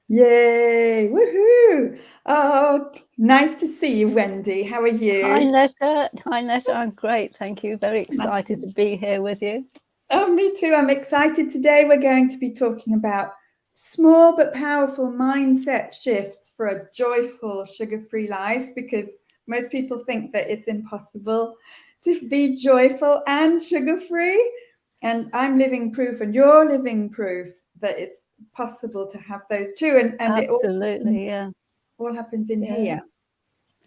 Yay! Woohoo! Oh, nice to see you, Wendy. How are Hi, you? Nessa. Hi, Nessa. I'm great. Thank you. Very excited to Smashing. be here with you. Oh, me too. I'm excited. Today we're going to be talking about small but powerful mindset shifts for a joyful, sugar-free life because most people think that it's impossible to be joyful and sugar-free. And I'm living proof, and you're living proof that it's possible to have those too. And it Absolutely. Yeah. all happens in Yeah. here.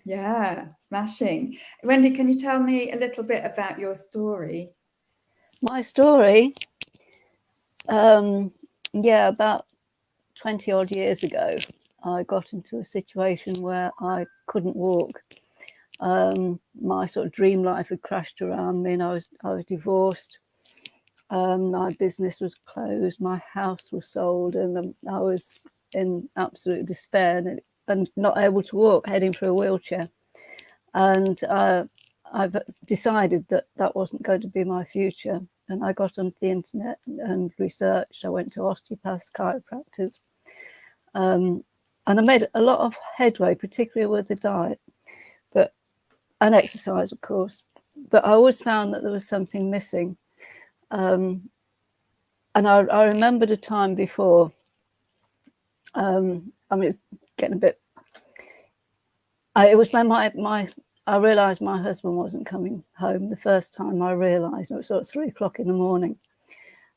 Yeah, smashing. Wendy, can you tell me a little bit about your story? My story, yeah, about 20 odd years ago, I got into a situation where I couldn't walk. My sort of dream life had crashed around me, and I was divorced. My business was closed, my house was sold, and I was in absolute despair and not able to walk, heading for a wheelchair. And I've decided that that wasn't going to be my future. And I got onto the internet and researched. I went to osteopaths, chiropractors, and I made a lot of headway, particularly with the diet, but and exercise, of course. But I always found that there was something missing. Um, and I remembered a time before. I mean, it's getting a bit. It was when I realised my husband wasn't coming home. The first time I realised, it was sort of 3 o'clock in the morning,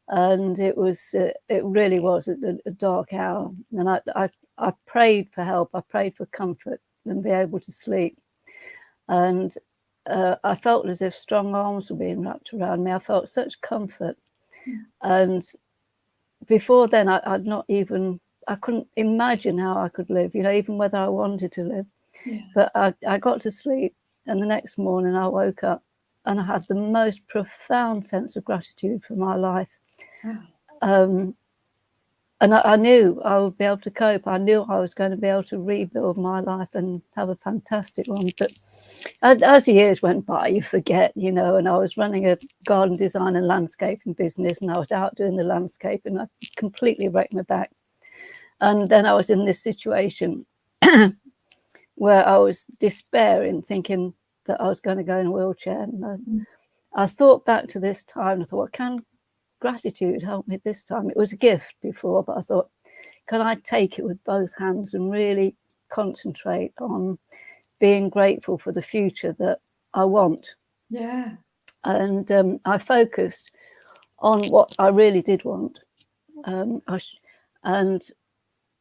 and it really was a dark hour. And I prayed for help. I prayed for comfort and be able to sleep. And I felt as if strong arms were being wrapped around me. I felt such comfort. And before then, I'd not even, I couldn't imagine how I could live, even whether I wanted to live. Yeah. But I got to sleep, and the next morning I woke up and I had the most profound sense of gratitude for my life. Oh, Um, and I knew I would be able to cope. I knew I was going to be able to rebuild my life and have a fantastic one. But as the years went by, you forget, and I was running a garden design and landscaping business, and I was out doing the landscape, and I completely wrecked my back. And then I was in this situation where I was despairing, thinking that I was going to go in a wheelchair. And I thought back to this time, and I thought, can gratitude help me this time? It was a gift before, but I thought, can I take it with both hands and really concentrate on being grateful for the future that I want? yeah. And I focused on what I really did want. And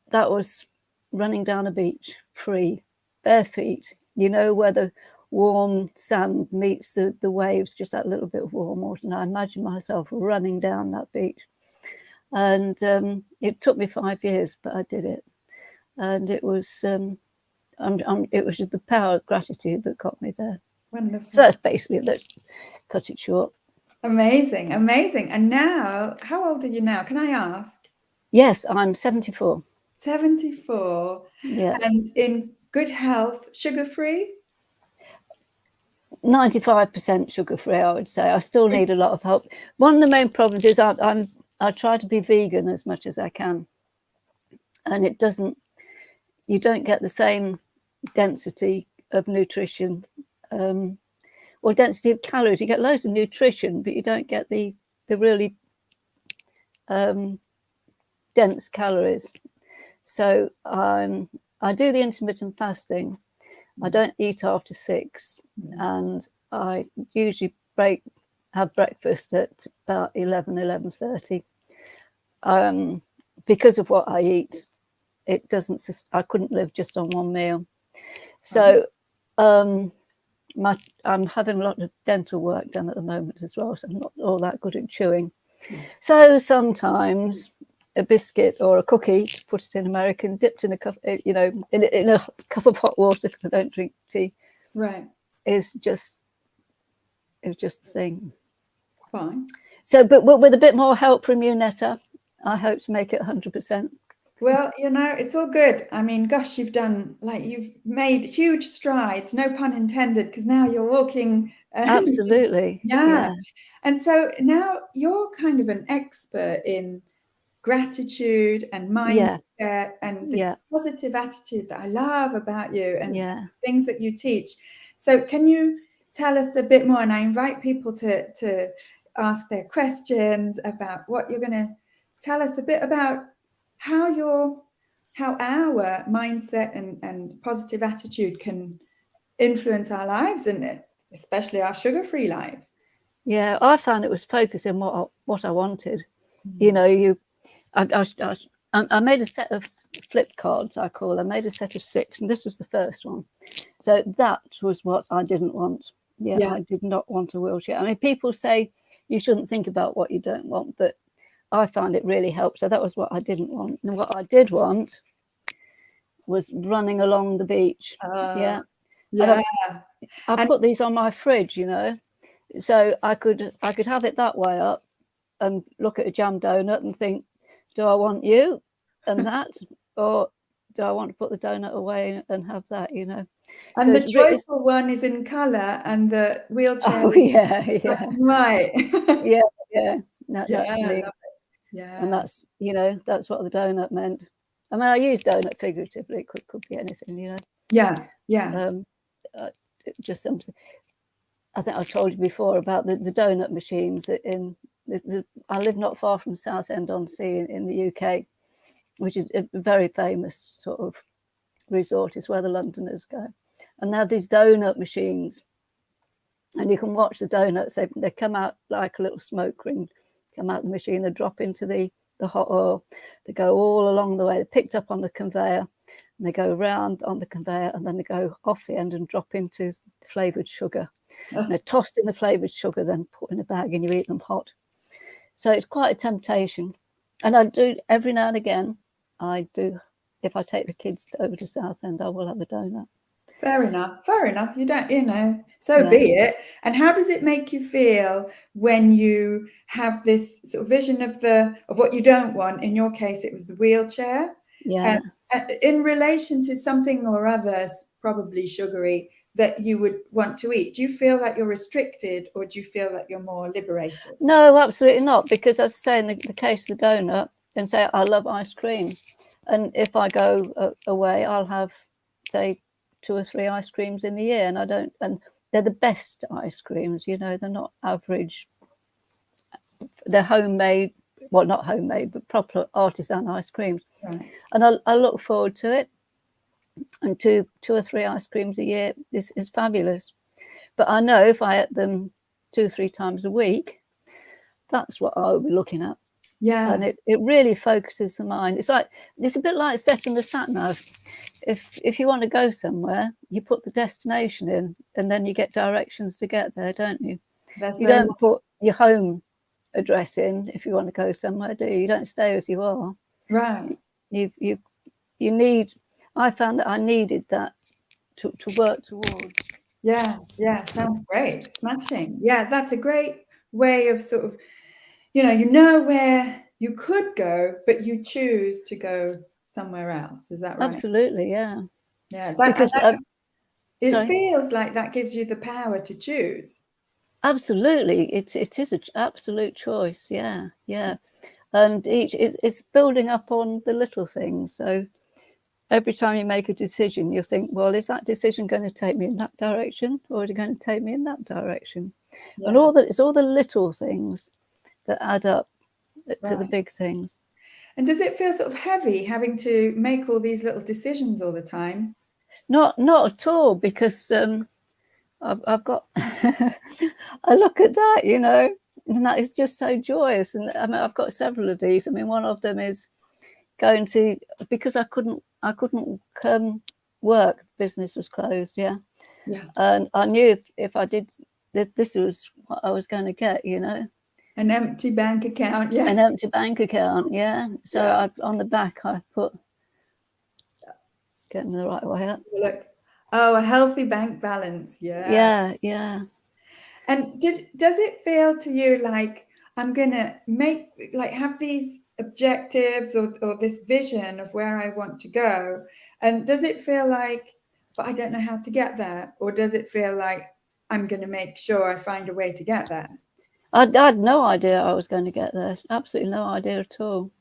that was running down a beach free, bare feet, where the warm sand meets the waves, just that little bit of warm water. And I imagined myself running down that beach. And it took me 5 years, but I did it. And it was it was just the power of gratitude that got me there. Wonderful. So that's basically it. Let's cut it short. Amazing, amazing. And now, how old are you now? Can I ask? Yes, I'm 74. 74 Yeah. and in good health, sugar-free? 95% sugar free, I would say. I still need a lot of help. One of the main problems is I try to be vegan as much as I can, and you don't get the same density of nutrition, or density of calories. You get loads of nutrition, but you don't get the really dense calories. So I do the intermittent fasting. I don't eat after 6, and I usually have breakfast at about 11:30. Because of what I eat, it doesn't. I couldn't live just on one meal. So I'm having a lot of dental work done at the moment as well, so I'm not all that good at chewing. So sometimes a biscuit or a cookie, to put it in American, dipped in a cup, in a cup of hot water, because I don't drink tea, Right. is just the thing. Fine. So, but with a bit more help from you, Netta, I hope to make it 100%. Well, it's all good. I mean, gosh, you've made huge strides, no pun intended, because now you're walking. Absolutely. Yeah. Yeah. And so now you're kind of an expert in gratitude and Yeah. mindset and this Yeah. positive attitude that I love about you and Yeah. things that you teach. So can you tell us a bit more? And I invite people to ask their questions about what you're going to tell us a bit about how our mindset and positive attitude can influence our lives, and especially our sugar-free lives. Yeah, I found it was focusing what I wanted. You know, I made a set of flip cards. I made a set of 6, and this was the first one. So that was what I didn't want. Yeah, I did not want a wheelchair. I mean, people say you shouldn't think about what you don't want, but I found it really helped. So that was what I didn't want. And what I did want was running along the beach. Yeah. Yeah. I put these on my fridge, you know, so I could have it that way up and look at a jam donut and think, do I want you and that, or do I want to put the donut away and have that, you know? And So the joyful one is in colour, and the wheelchair is black and white. yeah. That's me. Yeah. And that's, you know, that's what the donut meant. I mean, I use donut figuratively. It could be anything, you know. Yeah. Just something. I think I told you before about the donut machines in I live not far from Southend-on-Sea in the UK, which is a very famous sort of resort. It's where the Londoners go. And they have these donut machines, and you can watch the donuts. They come out like a little smoke ring, come out the machine, they drop into the hot oil. They go all along the way. They're picked up on the conveyor, and they go round on the conveyor, and then they go off the end and drop into flavoured sugar. And they're tossed in the flavoured sugar, then put in a bag, and you eat them hot. So it's quite a temptation. And I do every now and again. I do. If I take the kids over to Southend, I will have a donut. Fair enough. You don't, you know, so be it. And how does it make you feel when you have this sort of vision of what you don't want? In your case, it was the wheelchair. Yeah. In relation to something or others, probably sugary, that you would want to eat, do you feel like you're restricted, or do you feel like you're more liberated? No, absolutely not. Because as I say, in the case of the donut, and say I love ice cream, and if I go away, I'll have, say, 2 or 3 ice creams in the year, and they're the best ice creams. You know, they're not average. They're homemade. Well, not homemade, but proper artisan ice creams. Right. And I look forward to it. And 2 or 3 ice creams a year is fabulous. But I know if I ate them 2 or 3 times a week, that's what I would be looking at. Yeah. And it really focuses the mind. It's a bit like setting the sat nav. If you want to go somewhere, you put the destination in, and then you get directions to get there, don't you? You don't put your home address in if you want to go somewhere, do you? You don't stay as you are. Right. You need. I found that I needed that to work towards. Yeah. Sounds great. Smashing. Yeah, that's a great way of sort of, you know where you could go, but you choose to go somewhere else. Is that right? Absolutely, yeah. Yeah. Because it feels like that gives you the power to choose. Absolutely, it is an absolute choice. Yeah. And it's building up on the little things. So every time you make a decision, you think, well, is that decision going to take me in that direction, or is it going to take me in that direction? Yeah. And it's all the little things that add up to the big things. And does it feel sort of heavy having to make all these little decisions all the time? Not at all, because I've got I look at that, you know, and that is just so joyous. And I mean, I've got several of these. I mean, one of them is going to, because I couldn't work, business was closed. Yeah. And I knew if I did, this was what I was going to get, you know. An empty bank account. Yes. An empty bank account. Yeah. So on the back I put, getting the right way up. Look. Oh, a healthy bank balance. Yeah. And does it feel to you like I'm gonna have these objectives or this vision of where I want to go? And does it feel like, but I don't know how to get there? Or does it feel like I'm gonna make sure I find a way to get there? I had no idea I was going to get there. Absolutely no idea at all.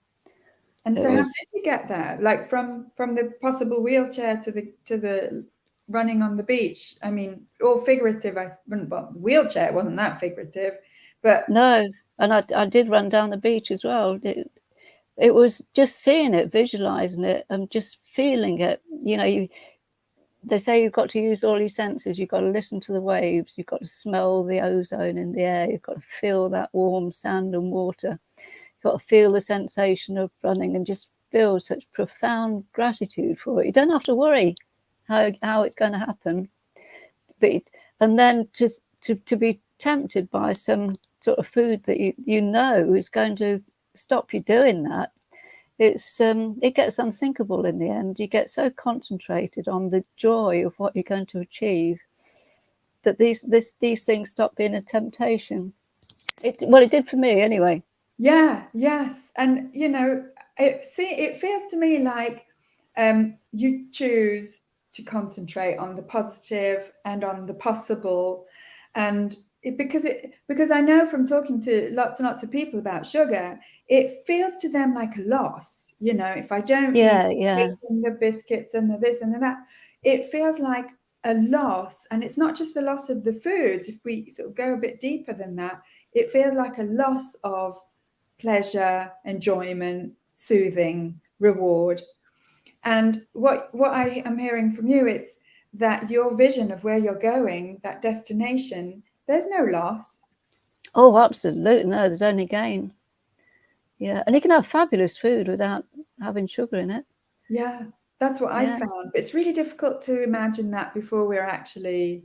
And It so, how was did you get there? Like from the possible wheelchair to the running on the beach. I mean, all figurative. Well, wheelchair wasn't that figurative, but no, and I did run down the beach as well. It was just seeing it, visualizing it, and just feeling it. You know, they say you've got to use all your senses. You've got to listen to the waves. You've got to smell the ozone in the air. You've got to feel that warm sand and water. You've got to feel the sensation of running and just feel such profound gratitude for it. You don't have to worry how it's going to happen. But and then to be tempted by some sort of food that you know is going to stop you doing that, it gets unthinkable in the end. You get so concentrated on the joy of what you're going to achieve that these things stop being a temptation. It did for me anyway. yeah, yes, and you know, it feels to me like you choose to concentrate on the positive and on the possible, and because I know from talking to lots and lots of people about sugar, it feels to them like a loss. You know, if I don't eat Yeah. the biscuits and the this and the that, it feels like a loss. And it's not just the loss of the foods. If we sort of go a bit deeper than that, it feels like a loss of pleasure, enjoyment, soothing, reward. And what I am hearing from you, it's that your vision of where you're going, that destination, there's no loss. Oh, absolutely. No, there's only gain. Yeah, and you can have fabulous food without having sugar in it. Yeah, that's what I Yeah. found. But it's really difficult to imagine that before we're actually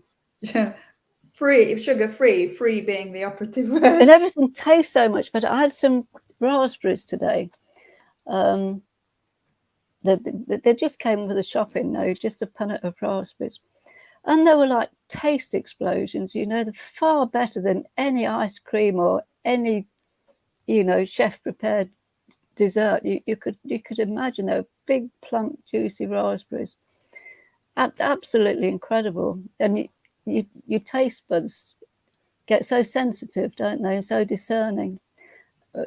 free, sugar free, free being the operative word. And everything tastes so much better. I had some raspberries today. They just came with the shopping, though, just a punnet of raspberries. And they were like taste explosions, you know, they're far better than any ice cream or any, you know, chef prepared dessert you could imagine. They were big, plump, juicy raspberries. Absolutely incredible. And your taste buds get so sensitive, don't they? And so discerning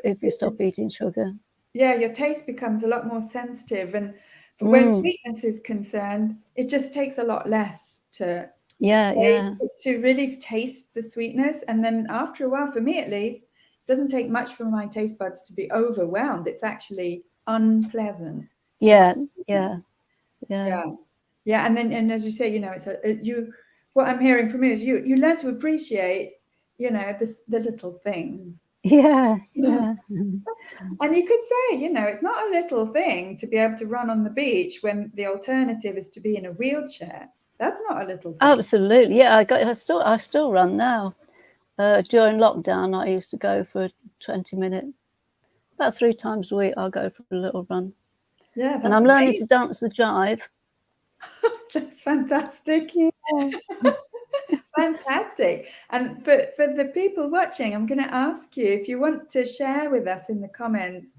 if you stop eating sugar. Yeah, your taste becomes a lot more sensitive. And for where sweetness is concerned, it just takes a lot less to Yeah. to really taste the sweetness. And then after a while, for me at least, it doesn't take much for my taste buds to be overwhelmed. It's actually unpleasant, too much sweetness. Yeah. Yeah. And then, and as you say, you know, what I'm hearing from you is you learn to appreciate, you know, the little things. Yeah. And you could say, you know, it's not a little thing to be able to run on the beach when the alternative is to be in a wheelchair. That's not a little thing. Absolutely. Yeah, I still run now. During lockdown, I used to go for a 20-minute, about 3 times a week. I'll go for a little run. Yeah, And that's I'm learning to amazing. dance the jive. That's fantastic. Yeah. Fantastic. And for the people watching, I'm going to ask you if you want to share with us in the comments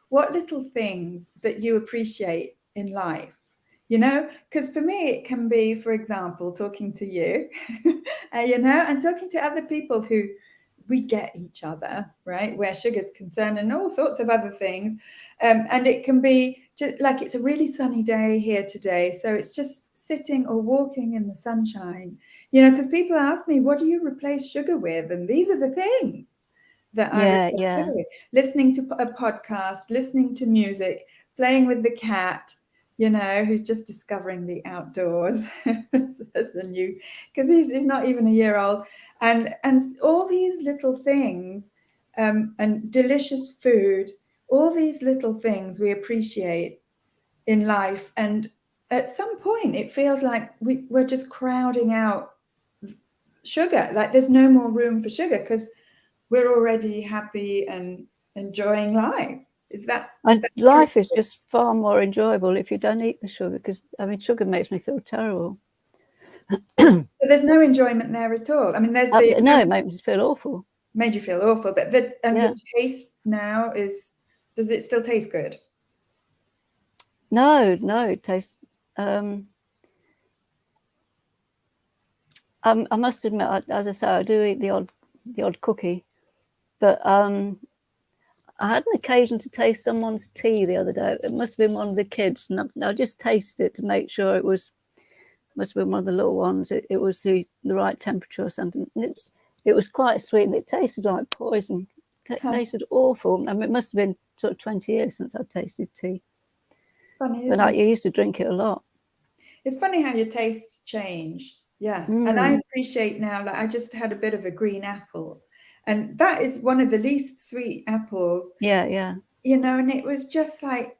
what little things that you appreciate in life. You know, because for me, it can be, for example, talking to you, you know, and talking to other people who we get each other, right, where sugar's concerned and all sorts of other things. And it can be just like it's a really sunny day here today. So it's just sitting or walking in the sunshine, you know, because people ask me, what do you replace sugar with? And these are the things that I replace sugar with. Listening to a podcast, listening to music, playing with the cat, you know, who's just discovering the outdoors as a new, because he's not even a year old. And all these little things, and delicious food, all these little things we appreciate in life. And at some point, it feels like we're just crowding out sugar. Like there's no more room for sugar because we're already happy and enjoying life. Is that true? Life is just far more enjoyable if you don't eat the sugar, because I mean, sugar makes me feel terrible. So there's no enjoyment there at all. I mean, there's No, it makes me feel awful. Made you feel awful, but the taste now does it still taste good? No, it tastes. I must admit, as I say, I do eat the odd cookie, but I had an occasion to taste someone's tea the other day. It must have been one of the kids, and I just tasted it to make sure it was, must have been one of the little ones. It was the right temperature or something. And it was quite sweet, and it tasted like poison. It tasted awful. I mean, it must have been sort of 20 years since I've tasted tea. Funny, But isn't I it? used to drink it a lot. It's funny how your tastes change. Yeah. And I appreciate now, like I just had a bit of a green apple, and that is one of the least sweet apples. Yeah, yeah. You know, and it was just like,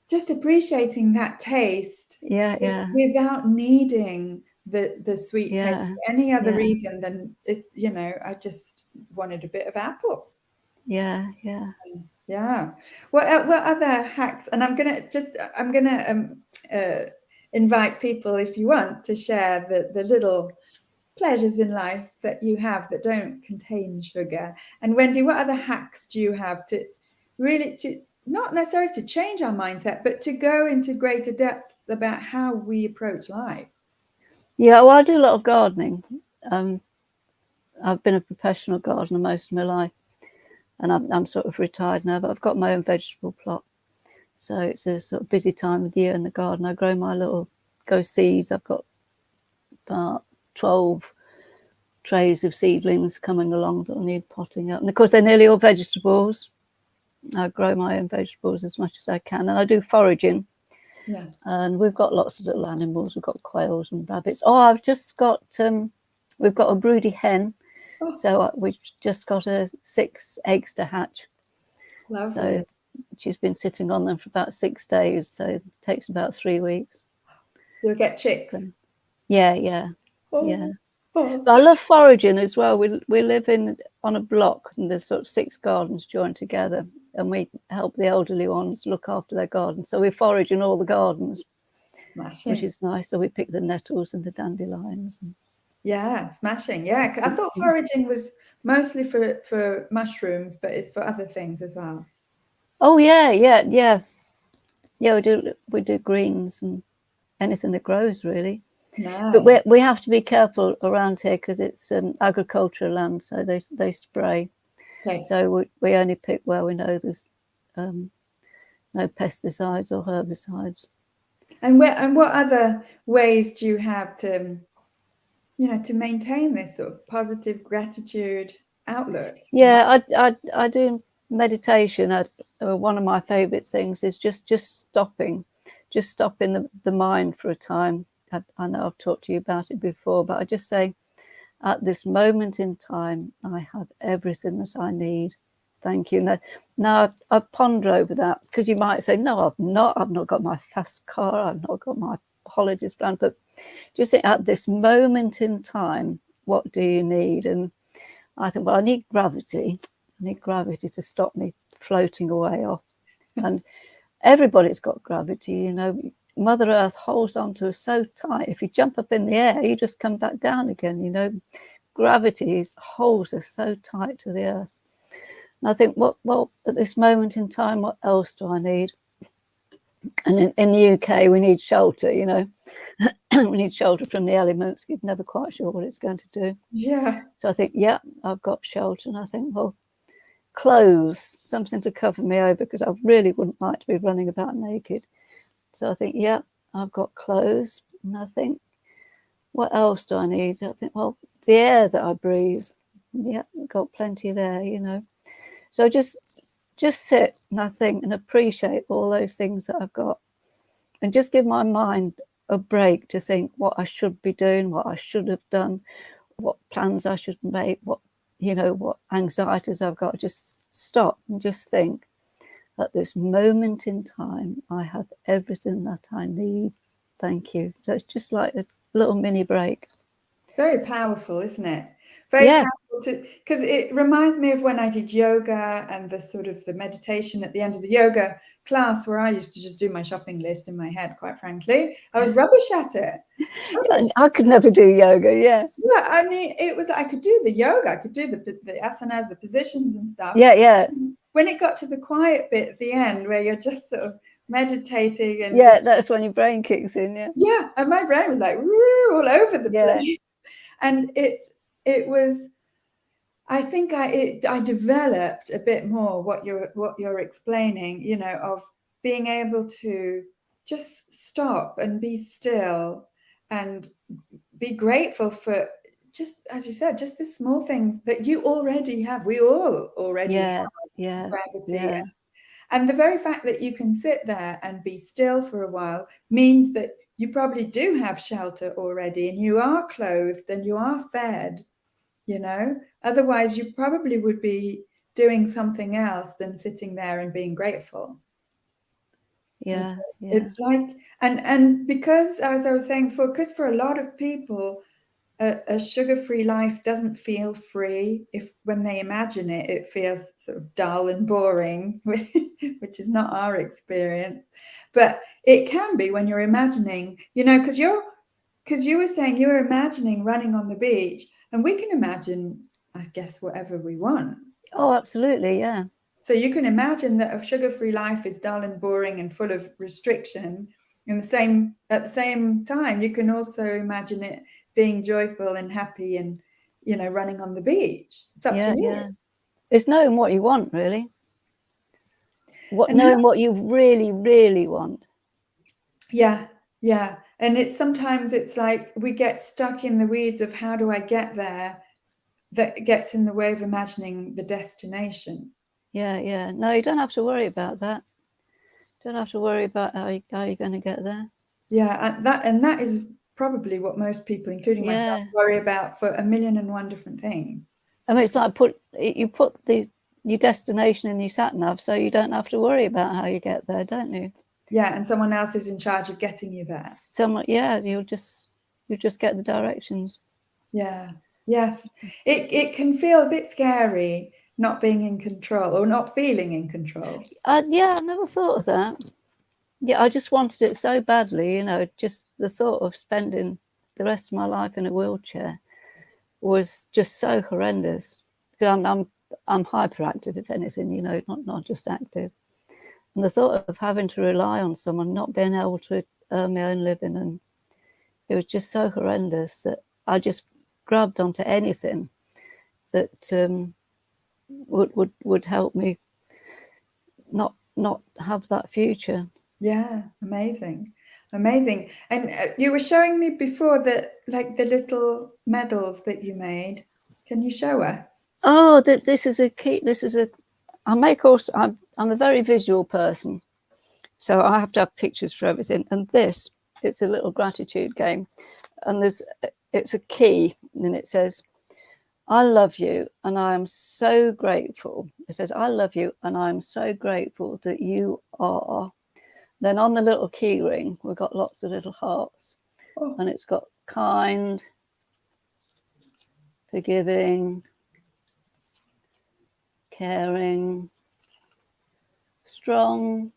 just appreciating that taste. Yeah, yeah. Without needing the sweet taste for any other reason than it, you know, I just wanted a bit of apple. Yeah, yeah. Yeah. What other hacks? And I'm gonna invite people, if you want, to share the little pleasures in life that you have that don't contain sugar. And Wendy, what other hacks do you have to really, to not necessarily to change our mindset, but to go into greater depths about how we approach life? Yeah, well, I do a lot of gardening. I've been a professional gardener most of my life, and I'm sort of retired now, but I've got my own vegetable plot. So it's a sort of busy time of the year in the garden. I grow my little seeds. I've got about 12 trays of seedlings coming along that will need potting up. And of course, they're nearly all vegetables. I grow my own vegetables as much as I can, and I do foraging. Yeah. And we've got lots of little animals. We've got quails and rabbits. Oh, I've just got, we've got a broody hen. Oh. So we've just got 6 eggs to hatch. Lovely. So she's been sitting on them for about 6 days. So it takes about 3 weeks. You'll get chicks. So, yeah, yeah, oh. yeah. Oh. But I love foraging as well. We live on a block, and there's sort of 6 gardens joined together, and we help the elderly ones look after their gardens. So we forage in all the gardens, smashing, which is nice. So we pick the nettles and the dandelions. Yeah, smashing. Yeah, I thought foraging was mostly for mushrooms, but it's for other things as well. Oh yeah, yeah, yeah, yeah. We do greens and anything that grows, really. Nice. But we have to be careful around here because it's agricultural land, so they spray. Okay. So we only pick where we know there's no pesticides or herbicides. And what other ways do you have to, you know, to maintain this sort of positive gratitude outlook? Yeah, I do meditation. One of my favorite things is just stopping the mind for a time. I know I've talked to you about it before, but I just say, at this moment in time, I have everything that I need. Thank you. Now I ponder over that, because you might say, no, I've not got my fast car, I've not got my holidays planned, but just think, at this moment in time, what do you need? And I think, well, I need gravity. I need gravity to stop me floating away off. And everybody's got gravity, you know. Mother Earth holds on to us so tight. If you jump up in the air, you just come back down again, you know. Gravity holds us so tight to the earth. And I think, well, at this moment in time, what else do I need? And in the UK, we need shelter, you know. We need shelter from the elements. You're never quite sure what it's going to do. Yeah. So I think, yeah, I've got shelter. And I think, well, clothes, something to cover me over, because I really wouldn't like to be running about naked. So I think, yeah, I've got clothes. And I think, what else do I need? I think, well, the air that I breathe. Yeah, I've got plenty of air, you know. So just sit and I think and appreciate all those things that I've got, and just give my mind a break to think what I should be doing, what I should have done, what plans I should make, what anxieties I've got. Just stop and just think, at this moment in time, I have everything that I need. Thank you. So it's just like a little mini break. It's very powerful, isn't it? Very powerful, because it reminds me of when I did yoga and the sort of the meditation at the end of the yoga class, where I used to just do my shopping list in my head, quite frankly. I was rubbish at it. I could never do yoga, yeah. Yeah, I mean, it was, I could do the yoga, I could do the asanas, the positions and stuff. Yeah, yeah. When it got to the quiet bit at the end, where you're just sort of meditating and that's when your brain kicks in, yeah. Yeah, and my brain was like, woo, all over the place. And it was, I think I developed a bit more what you're explaining, you know, of being able to just stop and be still and be grateful for, just as you said, just the small things that you already have. We all already have gravity. And the very fact that you can sit there and be still for a while means that you probably do have shelter already, and you are clothed and you are fed, you know. Otherwise, you probably would be doing something else than sitting there and being grateful. Yeah, So yeah. it's like, and because, as I was saying before, because for a lot of people, a sugar-free life doesn't feel free. If when they imagine it, it feels sort of dull and boring, which is not our experience. But it can be when you're imagining, you know, because you were saying you were imagining running on the beach, and we can imagine, I guess, whatever we want. Oh, absolutely, yeah. So you can imagine that a sugar-free life is dull and boring and full of restriction. At the same time, you can also imagine it being joyful and happy and, you know, running on the beach. It's up to you. Yeah. It's knowing what you want, really. Knowing what you really, really want. Yeah. And sometimes it's like we get stuck in the weeds of how do I get there, that gets in the way of imagining the destination. Yeah. No, you don't have to worry about that. Don't have to worry about how you're going to get there. Yeah, and that is probably what most people, including myself, worry about for 1,000,001 different things. I mean, it's like you put your destination in your sat nav, so you don't have to worry about how you get there, don't you? Yeah, and someone else is in charge of getting you there. You'll just get the directions. Yeah. Yes. It can feel a bit scary not being in control or not feeling in control. Yeah, I never thought of that. Yeah, I just wanted it so badly, you know, just the thought of spending the rest of my life in a wheelchair was just so horrendous. Because I'm hyperactive, if anything, you know, not just active. And the thought of having to rely on someone, not being able to earn my own living, and it was just so horrendous that I just grabbed onto anything that would help me not have that future. Yeah, amazing. And you were showing me before that, like the little medals that you made. Can you show us? Oh, this is a key. I'm a very visual person, so I have to have pictures for everything. And it's a little gratitude game, and it's a key, and it says, "I love you, and I am so grateful." It says, "I love you, and I am so grateful that you are." Then on the little key ring, we've got lots of little hearts, and it's got kind, forgiving, caring, strong,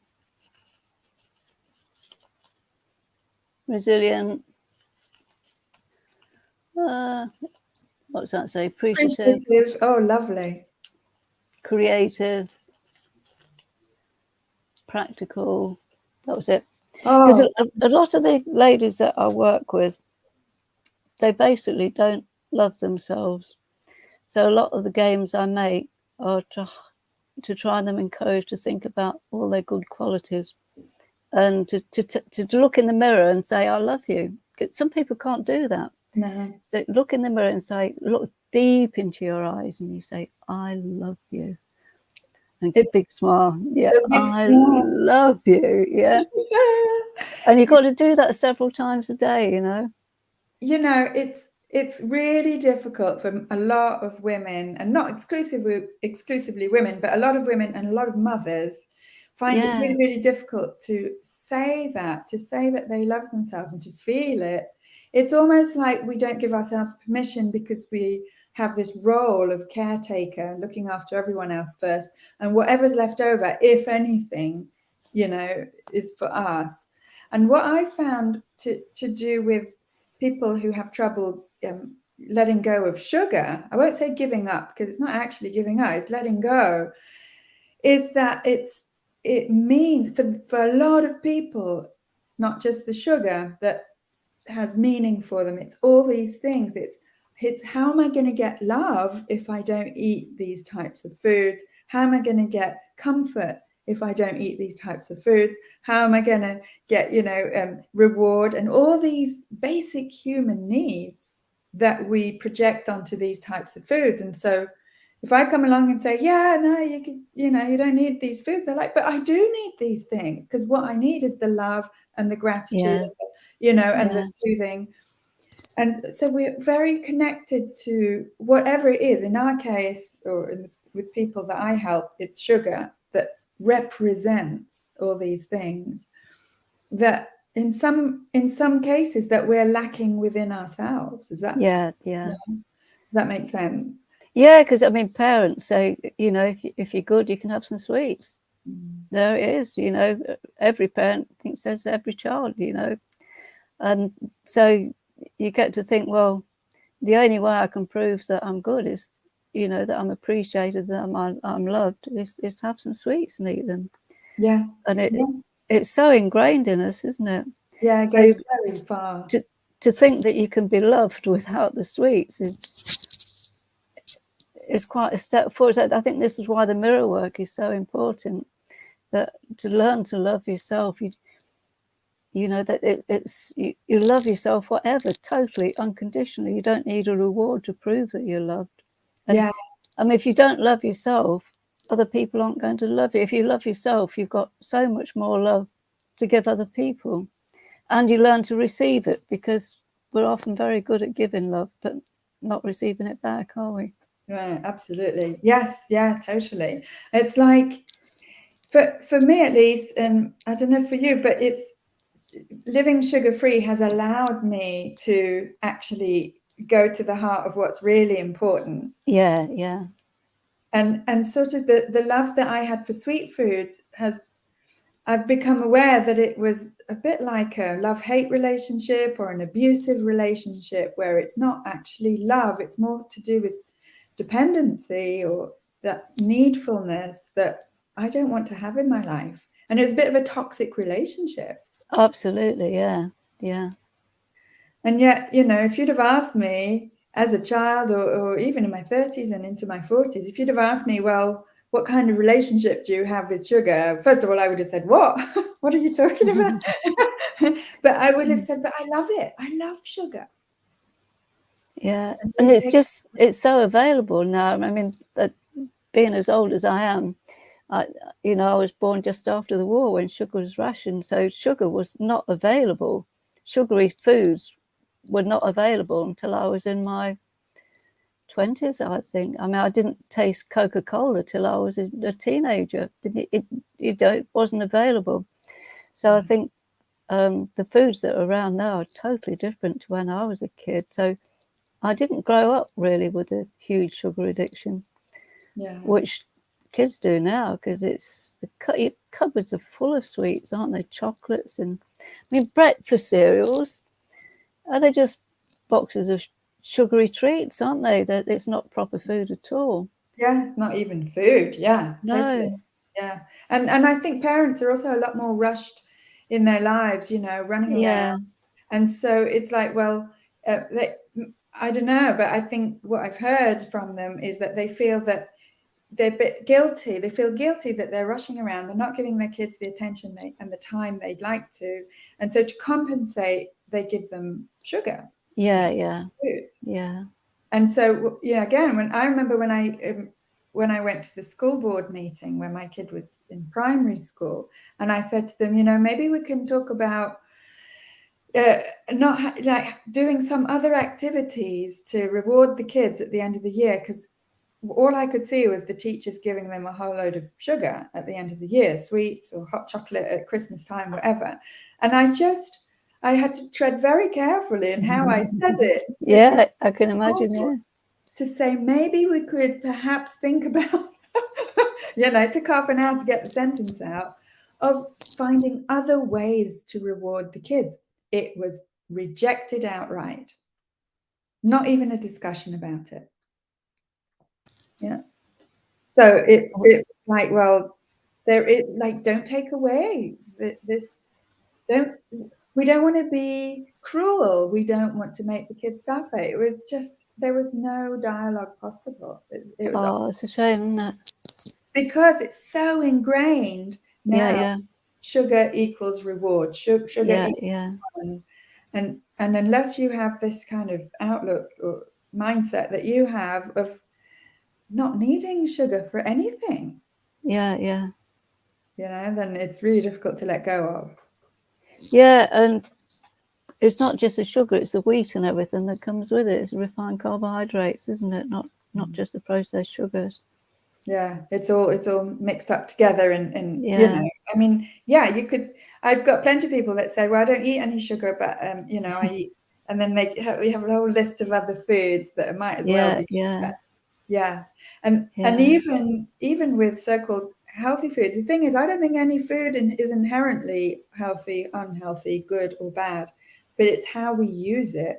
resilient. What does that say? Appreciative. Oh, lovely. Creative. Practical. That was it. Because a lot of the ladies that I work with, they basically don't love themselves. So a lot of the games I make are to try and encourage to think about all their good qualities and to look in the mirror and say, I love you. Some people can't do that. No. So look in the mirror and say, look deep into your eyes and you say, I love you. And a big smile. Yeah, I love you. Yeah. And you've got to do that several times a day, you know. You know, it's really difficult for a lot of women, and not exclusively women, but a lot of women and a lot of mothers find it really, really difficult to say that they love themselves and to feel it. It's almost like we don't give ourselves permission because we have this role of caretaker, looking after everyone else first, and whatever's left over, if anything, you know, is for us. And what I found to do with people who have trouble letting go of sugar, I won't say giving up because it's not actually giving up, it's letting go, is that it means for a lot of people, not just the sugar that has meaning for them, it's all these things. It's, it's how am I going to get love if I don't eat these types of foods? How am I going to get comfort if I don't eat these types of foods? How am I going to get, reward and all these basic human needs that we project onto these types of foods? And so if I come along and say, yeah, no, you can, you don't need these foods, they're like, but I do need these things, because what I need is the love and the gratitude, and the soothing. And so we're very connected to whatever it is. In our case, with people that I help, it's sugar that represents all these things that in some cases that we're lacking within ourselves. Is that does that make sense? Yeah, because I mean, parents say, if you're good, you can have some sweets. There it is. Every parent says every child. And so you get to think, well, the only way I can prove that I'm good is, that I'm appreciated, that I'm loved, is to have some sweets and eat them. Yeah. And it's so ingrained in us, isn't it? Yeah, it goes very far. To think that you can be loved without the sweets is quite a step forward. I think this is why the mirror work is so important, that to learn to love yourself, that you love yourself whatever, totally unconditionally. You don't need a reward to prove that you're loved. And I mean, if you don't love yourself, other people aren't going to love you. If you love yourself, you've got so much more love to give other people, and you learn to receive it, because we're often very good at giving love but not receiving it back, are we? Right, absolutely. Yes, yeah, totally. It's like, for me at least, and I don't know for you, but it's living sugar-free has allowed me to actually go to the heart of what's really important. Yeah. And sort of the love that I had for sweet foods I've become aware that it was a bit like a love-hate relationship or an abusive relationship, where it's not actually love, it's more to do with dependency or that needfulness that I don't want to have in my life. And it was a bit of a toxic relationship. Absolutely, yeah. And yet, if you'd have asked me as a child, or even in my 30s and into my 40s, if you'd have asked me, well, what kind of relationship do you have with sugar? First of all, I would have said, what? What are you talking about? But I would have said, but I love it. I love sugar. Yeah. And it's so available now. I mean, being as old as I am, I was born just after the war when sugar was rationed. So sugar was not available. Sugary foods were not available until I was in my 20s, I think. I mean, I didn't taste Coca-Cola till I was a teenager. It wasn't available. So I think the foods that are around now are totally different to when I was a kid. So I didn't grow up really with a huge sugar addiction, which kids do now, because your cupboards are full of sweets, aren't they? Chocolates and, I mean, breakfast cereals, are they just boxes of sugary treats, aren't they? That it's not proper food at all. Yeah, it's not even food. Yeah, totally. No. Yeah, and I think parents are also a lot more rushed in their lives, running around, and so it's like, well, I don't know, but I think what I've heard from them is that they feel that they're a bit guilty. They feel guilty that they're rushing around. They're not giving their kids the attention and the time they'd like to. And so to compensate, they give them sugar. Yeah. And so, again, when I remember when I went to the school board meeting when my kid was in primary school, and I said to them, maybe we can talk about not like doing some other activities to reward the kids at the end of the year, because all I could see was the teachers giving them a whole load of sugar at the end of the year, sweets or hot chocolate at Christmas time, whatever. And I had to tread very carefully in how I said it. Yeah, I can imagine, yeah. To say, maybe we could perhaps think about, it took half an hour to get the sentence out, of finding other ways to reward the kids. It was rejected outright. Not even a discussion about it. Yeah. So it's like, well, don't take away this. we don't want to be cruel. We don't want to make the kids suffer. It was just, there was no dialogue possible. It was Oh, it's a shame, isn't it? because it's so ingrained Yeah, now. yeah, Sugar equals reward. Sugar yeah, equals yeah, fun. And unless you have this kind of outlook or mindset that you have of not needing sugar for anything, yeah, yeah. then it's really difficult to let go of. Yeah, and it's not just the sugar, it's the wheat and everything that comes with it. It's refined carbohydrates, isn't it? Not just the processed sugars. Yeah, it's all mixed up together, and Yeah, I mean, yeah, you could. I've got plenty of people that say, "Well, I don't eat any sugar, but I eat," and then we have a whole list of other foods that might as well yeah, be yeah, sugar. Yeah, and yeah, even with so-called healthy foods, the thing is, I don't think any food is inherently healthy, unhealthy, good or bad, but it's how we use it.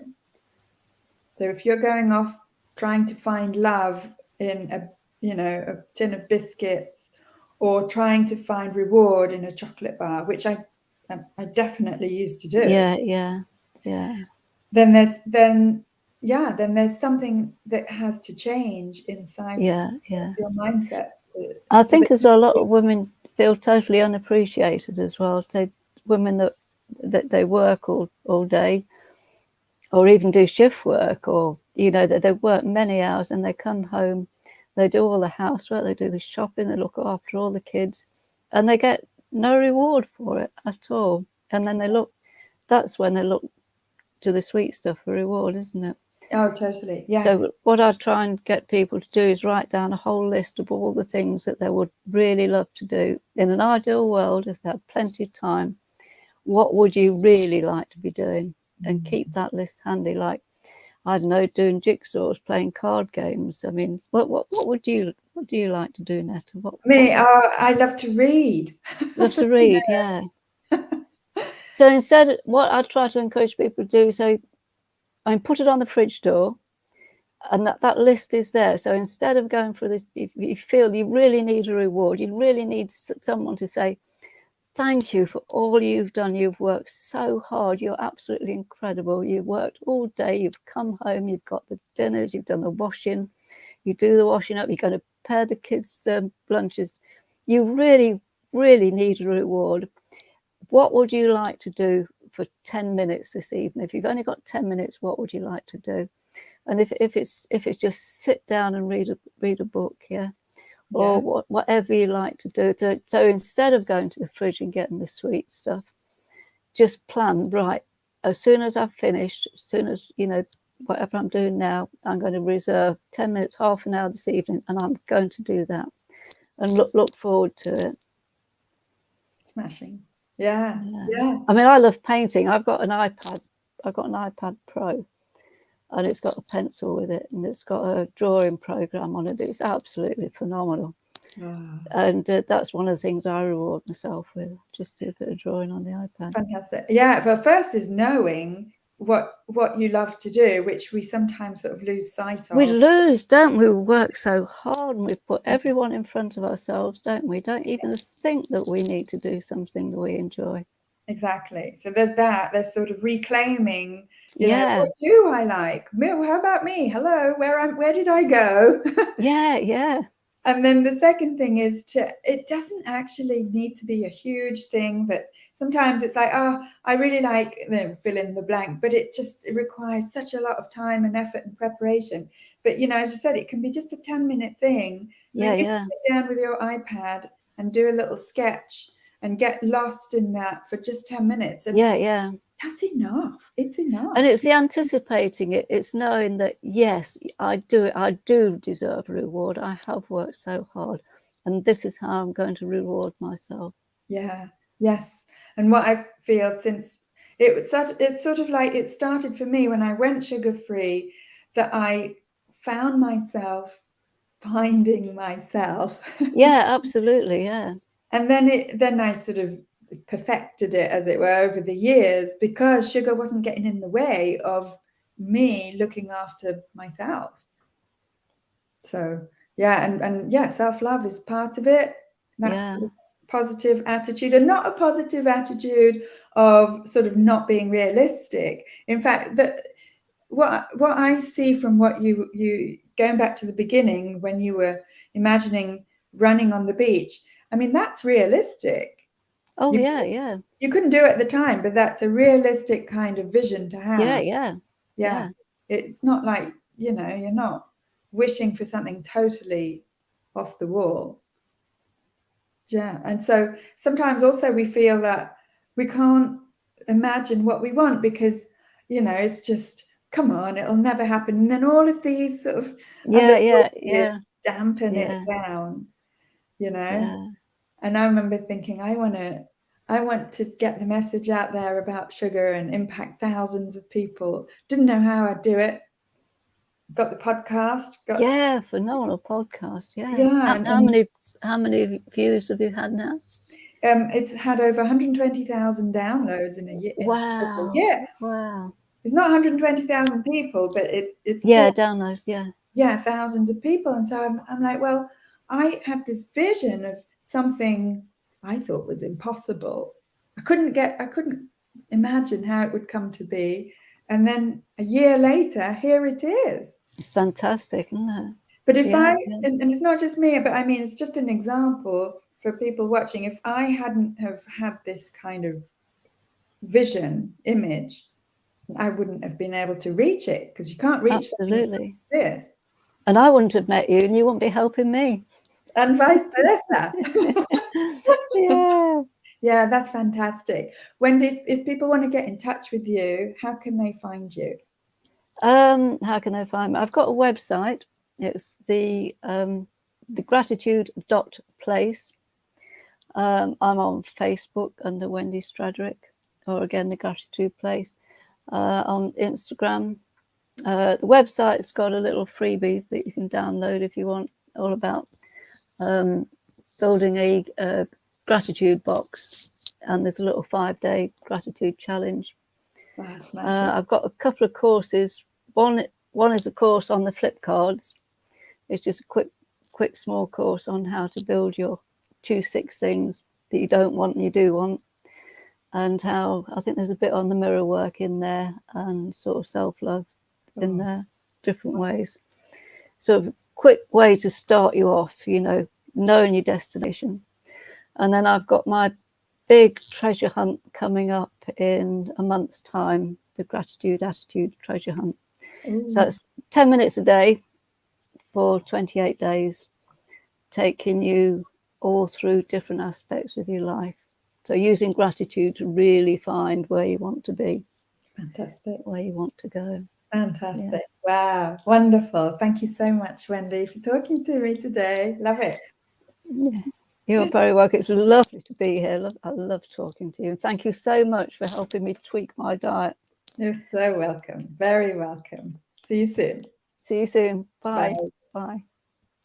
So if you're going off trying to find love in a tin of biscuits, or trying to find reward in a chocolate bar, which I definitely used to do, yeah, yeah, yeah, then there's something that has to change inside yeah, yeah. your mindset, I so that think as well, a lot of women feel totally unappreciated as well. So women that they work all day, or even do shift work, or that they work many hours and they come home, they do all the housework, they do the shopping, they look after all the kids, and they get no reward for it at all. And then that's when they look to the sweet stuff for reward, isn't it? oh, totally, yes. So what I try and get people to do is write down a whole list of all the things that they would really love to do. In an ideal world, if they had plenty of time, what would you really like to be doing? And keep that list handy. Like, I don't know, doing jigsaws, playing card games. I mean, what do you like to do, Netta? I love to read. Love to read, yeah. So instead, what I try to encourage people to do, so I mean, put it on the fridge door, and that list is there. So instead of going for this, if you feel you really need a reward, you really need someone to say, thank you for all you've done. You've worked so hard. You're absolutely incredible. You've worked all day. You've come home. You've got the dinners. You've done the washing. You do the washing up. You're going to prepare the kids' lunches. You really, really need a reward. What would you like to do for 10 minutes this evening? If you've only got 10 minutes, what would you like to do? And if it's just sit down and read a book, yeah, or whatever you like to do. So instead of going to the fridge and getting the sweet stuff, just plan, right, as soon as I've finished, as soon as whatever I'm doing now, I'm going to reserve 10 minutes, half an hour this evening, and I'm going to do that, and look forward to it. Smashing. Yeah. I mean, I love painting. I've got an iPad Pro, and it's got a pencil with it, and it's got a drawing program on it. It's absolutely phenomenal. Oh, And that's one of the things I reward myself with, just do a bit of drawing on the iPad. fantastic. Yeah, but first is knowing what you love to do, which we sometimes sort of lose sight of. We lose, don't we? We work so hard and we put everyone in front of ourselves, don't we? Don't even think that we need to do something that we enjoy. Exactly. So there's sort of reclaiming, Yeah. what do I like? How about me? Hello, where did I go? Yeah, yeah. And then the second thing is it doesn't actually need to be a huge thing that sometimes it's like, oh, I really like, fill in the blank, but it requires such a lot of time and effort and preparation. But, as you said, it can be just a 10-minute thing. Yeah, You yeah. can sit down with your iPad and do a little sketch and get lost in that for just 10 minutes. And yeah. that's enough. It's enough. And it's the anticipating it. It's knowing that, yes, I do deserve a reward. I have worked so hard, and this is how I'm going to reward myself. Yeah. Yes. And what I feel since it's sort of like it started for me when I went sugar-free, that I found myself finding myself. Yeah, absolutely. Yeah. And then I sort of perfected it, as it were, over the years, because sugar wasn't getting in the way of me looking after myself. So yeah, and yeah, self-love is part of it. That's Yeah. positive attitude, and not a positive attitude of sort of not being realistic. In fact, what I see from what you going back to the beginning when you were imagining running on the beach, I mean, that's realistic. Oh, You, yeah. you couldn't do it at the time, but that's a realistic kind of vision to have. Yeah. It's not like, you know, you're not wishing for something totally off the wall. Yeah. And so sometimes also we feel that we can't imagine what we want because, you know, it's just, come on, it'll never happen. And then all of these sort of other voices dampen it down, you know. Yeah. And I remember thinking, I want to get the message out there about sugar and impact thousands of people. Didn't know how I'd do it. Got the podcast. Phenomenal podcast. Yeah. How many views have you had now? It's had over 120,000 downloads in a year. Wow. Yeah. Wow. It's not 120,000 people, but it's still, downloads. Yeah, thousands of people. And so I'm like, well, I had this vision of something I thought was impossible. I couldn't imagine how it would come to be. And then a year later, here it is. It's fantastic, isn't it? But if and it's not just me, but I mean, it's just an example for people watching. If I hadn't have had this kind of vision, image, I wouldn't have been able to reach it, because you can't reach absolutely this. And I wouldn't have met you, and you wouldn't be helping me. And vice versa. Yeah. Yeah, that's fantastic. Wendy, if people want to get in touch with you, how can they find you? How can they find me? I've got a website. It's the gratitude.place. I'm on Facebook under Wendy Straderick, or again, the Gratitude Place. On Instagram. The website's got a little freebie that you can download if you want, all about building a gratitude box, and there's a little 5-day gratitude challenge. I've got a couple of courses. One is a course on the flip cards. It's just a quick small course on how to build your 6 things that you don't want and you do want, and how I think there's a bit on the mirror work in there, and sort of self-love in there, different ways. So a quick way to start you off, you know, knowing your destination. And then I've got my big treasure hunt coming up in a month's time, the Gratitude Attitude Treasure Hunt. So that's 10 minutes a day for 28 days, taking you all through different aspects of your life. So using gratitude to really find where you want to be. Fantastic. Where you want to go. Fantastic. Yeah. Wow. Wonderful. Thank you so much, Wendy, for talking to me today. Love it. Yeah. You're very welcome. It's lovely to be here. I love talking to you. And thank you so much for helping me tweak my diet. You're so welcome. Very welcome. See you soon. See you soon. Bye. Bye.